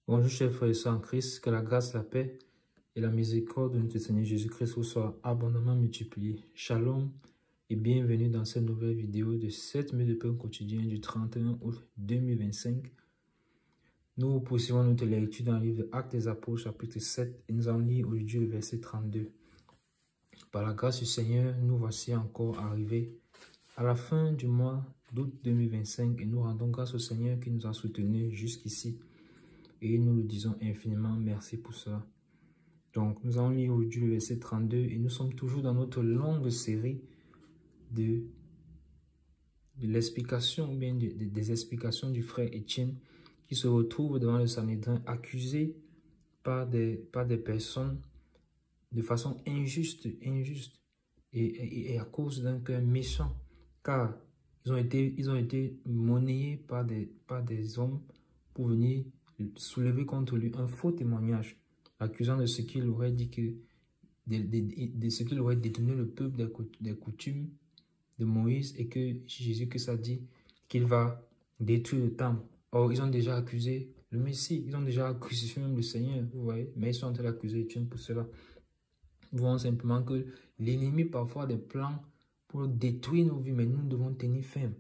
Bonjour chers frères et sœurs en Christ, que la grâce, la paix et la miséricorde de notre Seigneur Jésus-Christ vous soient abondamment multipliées. Shalom et bienvenue dans cette nouvelle vidéo de 7 minutes de pain quotidien du 31 août 2025. Nous poursuivons notre lecture dans le livre de Actes des Apôtres chapitre 7 et nous allons lire aujourd'hui le verset 32. Par la grâce du Seigneur, nous voici encore arrivés à la fin du mois d'août 2025 et nous rendons grâce au Seigneur qui nous a soutenus jusqu'ici. Et nous le disons infiniment merci pour cela. Donc, nous allons lire aujourd'hui le verset 32 et nous sommes toujours dans notre longue série de l'explication, ou bien des explications du frère Étienne qui se retrouve devant le Sanhédrin accusé par des personnes de façon injuste et à cause d'un cœur méchant, car ils ont été monnayés par des hommes pour venir soulever contre lui un faux témoignage, accusant de ce qu'il aurait dit que de ce qu'il aurait détourné le peuple des coutumes de Moïse et que Jésus-Christ a dit qu'il va détruire le temple. Or, ils ont déjà accusé le Messie, ils ont déjà crucifié même le Seigneur, vous voyez, mais ils sont en train d'accuser Étienne pour cela. Nous voyons simplement que l'ennemi parfois a des plans pour détruire nos vies, mais nous devons tenir ferme.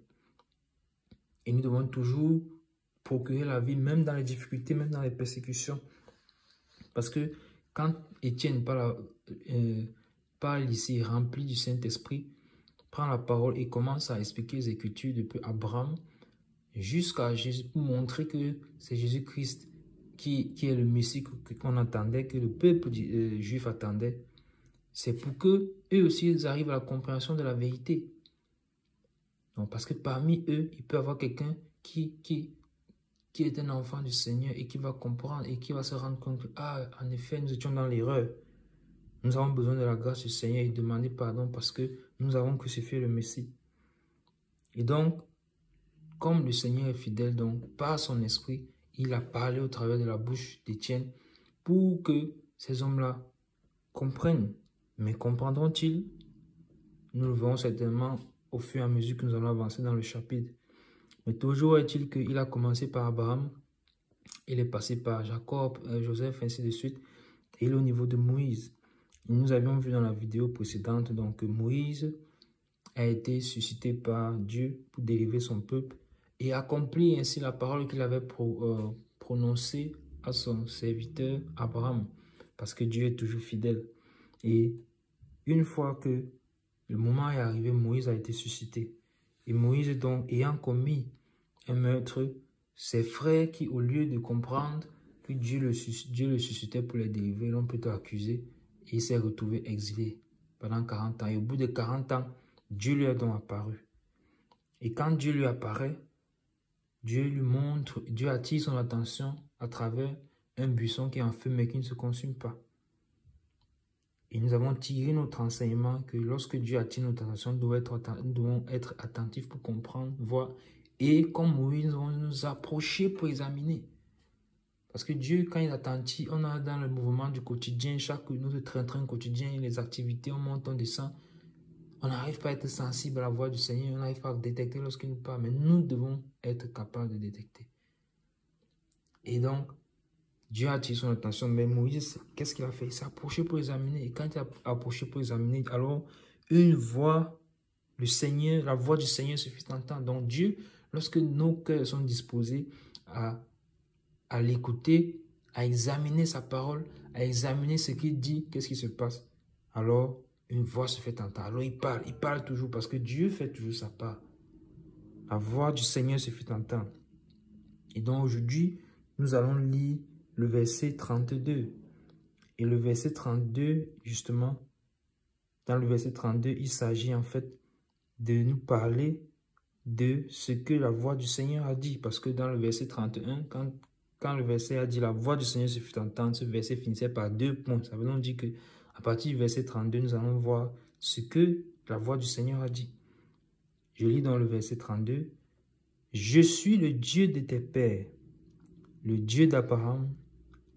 Et nous devons toujours procurer la vie, même dans les difficultés, même dans les persécutions. Parce que quand Étienne parle ici, rempli du Saint-Esprit, prend la parole et commence à expliquer les Écritures depuis Abraham jusqu'à Jésus, pour montrer que c'est Jésus-Christ qui est le Messie qu'on attendait, que le peuple juif attendait. C'est pour que eux aussi ils arrivent à la compréhension de la vérité. Donc, parce que parmi eux, il peut y avoir quelqu'un qui est un enfant du Seigneur et qui va comprendre et qui va se rendre compte que, en effet, nous étions dans l'erreur. Nous avons besoin de la grâce du Seigneur et demander pardon parce que nous avons crucifié le Messie. Et donc, comme le Seigneur est fidèle, donc, par son esprit, il a parlé au travers de la bouche d'Étienne pour que ces hommes-là comprennent. Mais comprendront-ils? Nous le verrons certainement au fur et à mesure que nous allons avancer dans le chapitre. Mais toujours est-il qu'il a commencé par Abraham, il est passé par Jacob, Joseph, ainsi de suite, et il est au niveau de Moïse. Nous avions vu dans la vidéo précédente donc, que Moïse a été suscité par Dieu pour délivrer son peuple et accomplir ainsi la parole qu'il avait prononcée à son serviteur Abraham, parce que Dieu est toujours fidèle. Et une fois que le moment est arrivé, Moïse a été suscité. Et Moïse, donc, ayant commis un meurtre, ses frères qui, au lieu de comprendre que Dieu le suscitait pour les délivrer, l'ont plutôt accusé et il s'est retrouvé exilé pendant 40 ans. Et au bout de 40 ans, Dieu lui a donc apparu. Et quand Dieu lui apparaît, Dieu attire son attention à travers un buisson qui est en feu mais qui ne se consume pas. Et nous avons tiré notre enseignement que lorsque Dieu attire notre attention, nous devons être attentifs pour comprendre, voir. Et comme Moïse, nous devons nous approcher pour examiner. Parce que Dieu, quand il est attentif, on a dans le mouvement du quotidien, notre train-train quotidien, les activités, on monte, on descend. On n'arrive pas à être sensible à la voix du Seigneur, on n'arrive pas à détecter lorsqu'il nous parle. Mais nous devons être capables de détecter. Et donc, Dieu a attiré son attention, mais Moïse, qu'est-ce qu'il a fait? Il s'est approché pour examiner. Et quand il a approché pour examiner, alors une voix, le Seigneur, la voix du Seigneur se fit entendre. Donc Dieu, lorsque nos cœurs sont disposés à l'écouter, à examiner sa parole, à examiner ce qu'il dit, qu'est-ce qui se passe? Alors une voix se fait entendre. Alors il parle toujours parce que Dieu fait toujours sa part. La voix du Seigneur se fit entendre. Et donc aujourd'hui, nous allons lire le verset 32. Et le verset 32, justement, dans le verset 32, il s'agit en fait de nous parler de ce que la voix du Seigneur a dit. Parce que dans le verset 31, quand le verset a dit la voix du Seigneur se fit entendre, ce verset finissait par 2 points. Ça veut donc dire qu'à partir du verset 32, nous allons voir ce que la voix du Seigneur a dit. Je lis dans le verset 32. « Je suis le Dieu de tes pères, le Dieu d'Abraham,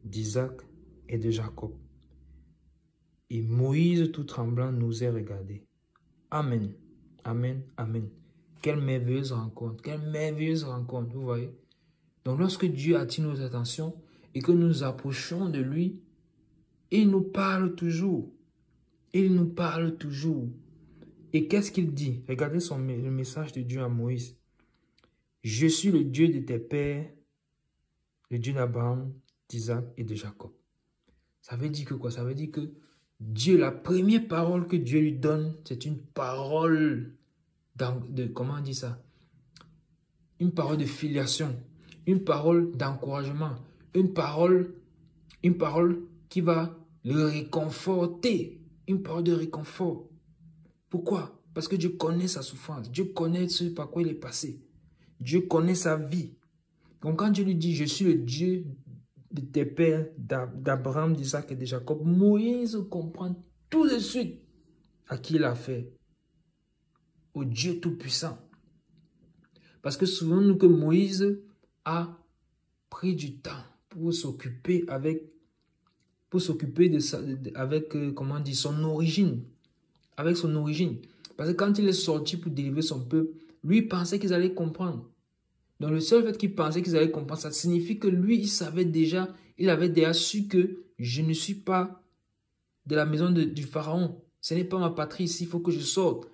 d'Isaac et de Jacob. » Et Moïse, tout tremblant, n'osait regarder. Amen, amen, amen. Quelle merveilleuse rencontre, vous voyez. Donc lorsque Dieu attire notre attention et que nous approchons de lui, il nous parle toujours. Il nous parle toujours. Et qu'est-ce qu'il dit? Regardez le message de Dieu à Moïse. Je suis le Dieu de tes pères, le Dieu d'Abraham, d'Isaac et de Jacob. Ça veut dire que quoi? Ça veut dire que Dieu, la première parole que Dieu lui donne, c'est une parole comment on dit ça? Une parole de filiation, une parole d'encouragement, une parole qui va le réconforter, une parole de réconfort. Pourquoi? Parce que Dieu connaît sa souffrance, Dieu connaît ce par quoi il est passé, Dieu connaît sa vie. Donc quand Dieu lui dit, je suis le Dieu de tes pères, d'Abraham, d'Isaac et de Jacob, Moïse comprend tout de suite à qui il a fait. Au Dieu Tout-Puissant. Parce que souvenons-nous que Moïse a pris du temps pour s'occuper avec comment on dit, son origine. Avec son origine. Parce que quand il est sorti pour délivrer son peuple, lui pensait qu'ils allaient comprendre. Donc le seul fait qu'il pensait qu'ils allaient comprendre, ça signifie que lui, il avait déjà su que je ne suis pas de la maison du Pharaon. Ce n'est pas ma patrie ici, il faut que je sorte.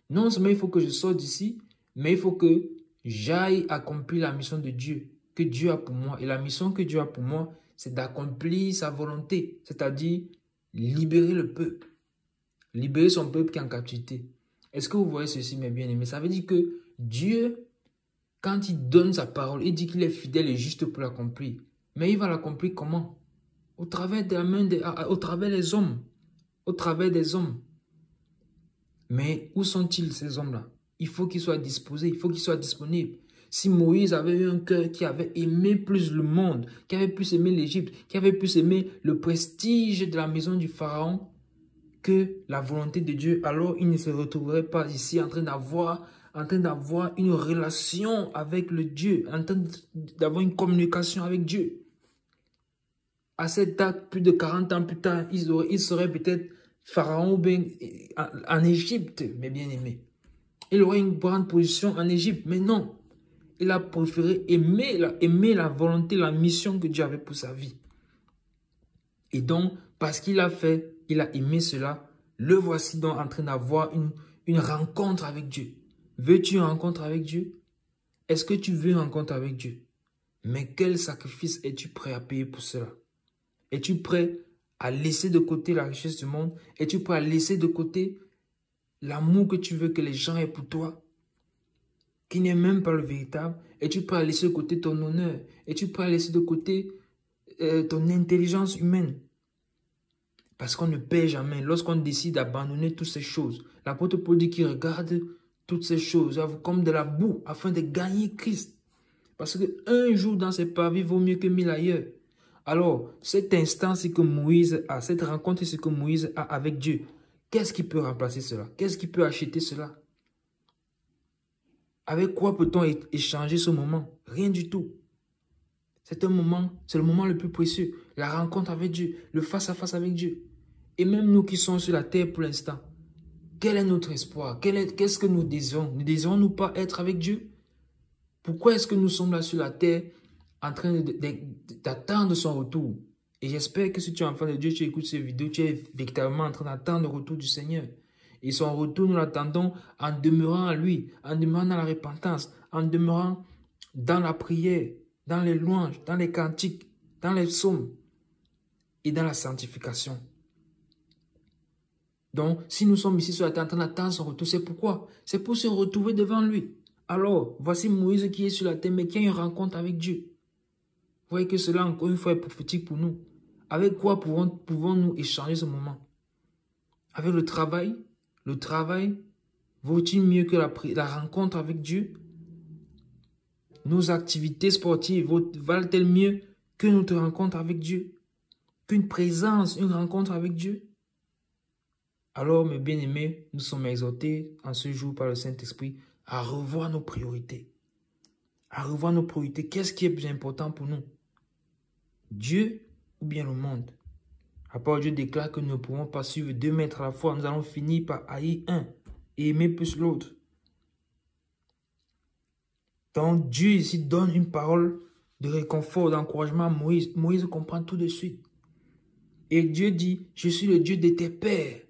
Non seulement il faut que je sorte d'ici, mais il faut que j'aille accomplir la mission de Dieu, que Dieu a pour moi. Et la mission que Dieu a pour moi, c'est d'accomplir sa volonté, c'est-à-dire libérer le peuple, libérer son peuple qui est en captivité. Est-ce que vous voyez ceci, mes bien-aimés? Ça veut dire que Dieu, quand il donne sa parole, il dit qu'il est fidèle et juste pour l'accomplir. Mais il va l'accomplir comment? Au travers des mains, au travers des hommes. Au travers des hommes. Mais où sont-ils, ces hommes-là? Il faut qu'ils soient disposés, il faut qu'ils soient disponibles. Si Moïse avait eu un cœur qui avait aimé plus le monde, qui avait plus aimé l'Égypte, qui avait plus aimé le prestige de la maison du Pharaon que la volonté de Dieu, alors il ne se retrouverait pas ici en train d'avoir une relation avec le Dieu, en train d'avoir une communication avec Dieu. À cette date, plus de 40 ans plus tard, il serait peut-être Pharaon en Égypte, mes bien-aimés. Il aurait une grande position en Égypte, mais non. Il a préféré aimer la volonté, la mission que Dieu avait pour sa vie. Et donc, parce qu'il a aimé cela, le voici donc en train d'avoir une rencontre avec Dieu. Veux-tu une rencontre avec Dieu? Est-ce que tu veux une rencontre avec Dieu? Mais quel sacrifice es-tu prêt à payer pour cela? Es-tu prêt à laisser de côté la richesse du monde? Es-tu prêt à laisser de côté l'amour que tu veux que les gens aient pour toi, qui n'est même pas le véritable? Es-tu prêt à laisser de côté ton honneur? Es-tu prêt à laisser de côté ton intelligence humaine? Parce qu'on ne paie jamais. Lorsqu'on décide d'abandonner toutes ces choses, l'apôtre Paul dit qu'il regarde toutes ces choses comme de la boue afin de gagner Christ. Parce qu'un jour dans ses parvis vaut mieux que 1000 ailleurs. Alors, cet instant, c'est que Moïse a, cette rencontre, c'est que Moïse a avec Dieu. Qu'est-ce qui peut remplacer cela? Qu'est-ce qui peut acheter cela? Avec quoi peut-on échanger ce moment? Rien du tout. C'est un moment, c'est le moment le plus précieux. La rencontre avec Dieu, le face-à-face avec Dieu. Et même nous qui sommes sur la terre pour l'instant, quel est notre espoir? Qu'est-ce que nous désirons? Ne désirons-nous pas être avec Dieu? Pourquoi est-ce que nous sommes là sur la terre en train d'attendre son retour? Et j'espère que si tu es enfant de Dieu, tu écoutes cette vidéo, tu es véritablement en train d'attendre le retour du Seigneur. Et son retour, nous l'attendons en demeurant à lui, en demeurant dans la repentance, en demeurant dans la prière, dans les louanges, dans les cantiques, dans les psaumes et dans la sanctification. Donc, si nous sommes ici sur la terre en train d'attendre son retour, c'est pourquoi? C'est pour se retrouver devant lui. Alors, voici Moïse qui est sur la terre, mais qui a une rencontre avec Dieu. Vous voyez que cela, encore une fois, est prophétique pour nous. Avec quoi pouvons-nous échanger ce moment? Avec le travail? Le travail vaut-il mieux que la rencontre avec Dieu? Nos activités sportives valent-elles mieux que notre rencontre avec Dieu? Qu'une présence, une rencontre avec Dieu? Alors, mes bien-aimés, nous sommes exhortés en ce jour par le Saint-Esprit à revoir nos priorités. À revoir nos priorités. Qu'est-ce qui est plus important pour nous? Dieu ou bien le monde? À part Dieu déclare que nous ne pouvons pas suivre 2 maîtres à la fois. Nous allons finir par haïr un et aimer plus l'autre. Donc Dieu ici donne une parole de réconfort, d'encouragement à Moïse. Moïse comprend tout de suite. Et Dieu dit, je suis le Dieu de tes pères.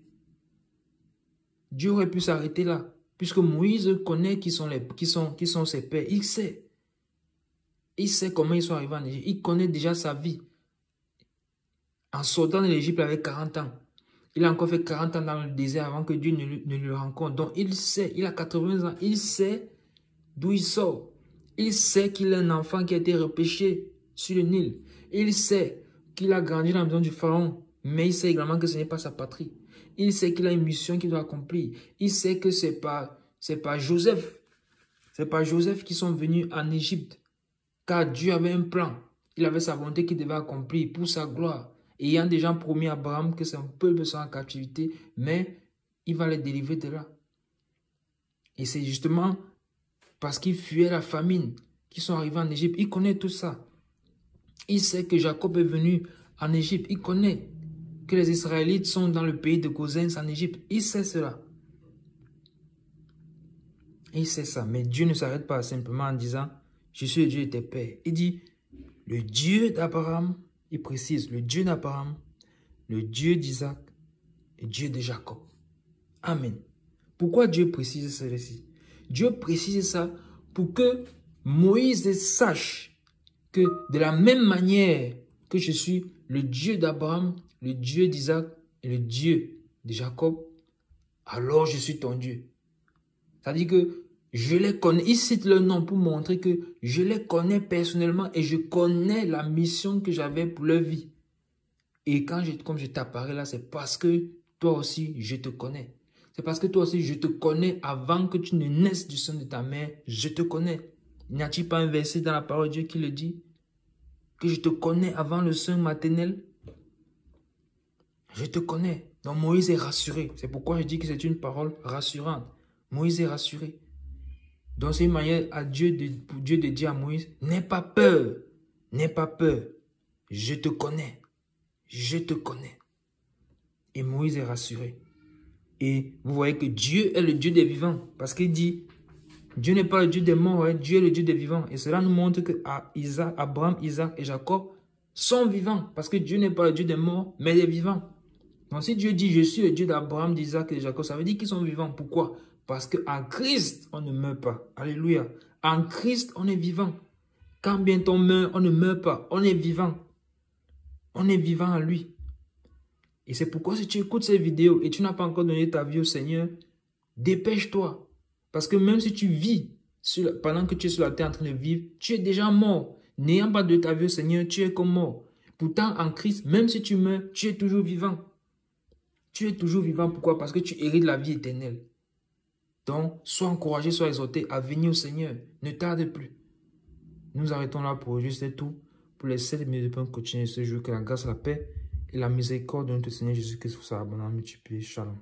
Dieu aurait pu s'arrêter là, puisque Moïse connaît qui sont ses pères. Il sait. Il sait comment ils sont arrivés en Égypte. Il connaît déjà sa vie. En sortant de l'Égypte, il avait 40 ans. Il a encore fait 40 ans dans le désert avant que Dieu ne le rencontre. Donc il sait, il a 80 ans, il sait d'où il sort. Il sait qu'il est un enfant qui a été repêché sur le Nil. Il sait qu'il a grandi dans la maison du pharaon, mais il sait également que ce n'est pas sa patrie. Il sait qu'il a une mission qu'il doit accomplir. Il sait que c'est pas Joseph. C'est pas Joseph qui sont venus en Égypte. Car Dieu avait un plan. Il avait sa volonté qu'il devait accomplir pour sa gloire. Ayant déjà promis à Abraham que son peuple sera en captivité, mais il va les délivrer de là. Et c'est justement parce qu'il fuyait la famine qu'ils sont arrivés en Égypte. Il connaît tout ça. Il sait que Jacob est venu en Égypte. Il connaît que les Israélites sont dans le pays de Gosens en Égypte. Il sait cela. Il sait ça. Mais Dieu ne s'arrête pas simplement en disant, je suis le Dieu de tes pères. Il dit, le Dieu d'Abraham, il précise, le Dieu d'Abraham, le Dieu d'Isaac et le Dieu de Jacob. Amen. Pourquoi Dieu précise ceci? Dieu précise ça pour que Moïse sache que de la même manière que je suis le Dieu d'Abraham, le Dieu d'Isaac et le Dieu de Jacob, alors je suis ton Dieu. C'est-à-dire que je les connais. Il cite le nom pour montrer que je les connais personnellement et je connais la mission que j'avais pour leur vie. Et comme je t'apparais là, c'est parce que toi aussi, je te connais. C'est parce que toi aussi, je te connais avant que tu ne naisses du sein de ta mère. Je te connais. N'y a-t-il pas un verset dans la parole de Dieu qui le dit? Que je te connais avant le sein maternel. Je te connais. Donc Moïse est rassuré. C'est pourquoi je dis que c'est une parole rassurante. Moïse est rassuré. Donc c'est une manière pour Dieu de dire à Moïse, n'aie pas peur. N'aie pas peur. Je te connais. Je te connais. Et Moïse est rassuré. Et vous voyez que Dieu est le Dieu des vivants. Parce qu'il dit, Dieu n'est pas le Dieu des morts, hein, Dieu est le Dieu des vivants. Et cela nous montre que Abraham, Isaac et Jacob sont vivants. Parce que Dieu n'est pas le Dieu des morts, mais des vivants. Donc si Dieu dit, je suis le Dieu d'Abraham, d'Isaac et de Jacob, ça veut dire qu'ils sont vivants. Pourquoi? Parce qu'en Christ, on ne meurt pas. Alléluia. En Christ, on est vivant. Quand bien on meurt, on ne meurt pas. On est vivant. On est vivant en lui. Et c'est pourquoi si tu écoutes ces vidéos et tu n'as pas encore donné ta vie au Seigneur, dépêche-toi. Parce que même si tu vis, pendant que tu es sur la terre en train de vivre, tu es déjà mort. N'ayant pas donné ta vie au Seigneur, tu es comme mort. Pourtant, en Christ, même si tu meurs, tu es toujours vivant. Tu es toujours vivant. Pourquoi? Parce que tu hérites la vie éternelle. Donc, sois encouragé, sois exhorté à venir au Seigneur. Ne tarde plus. Nous arrêtons là pour juste tout. Pour les 7 minutes de pain continuer ce jour, que la grâce, la paix et la miséricorde de notre Seigneur Jésus-Christ vous soit abondamment multipliée. Shalom.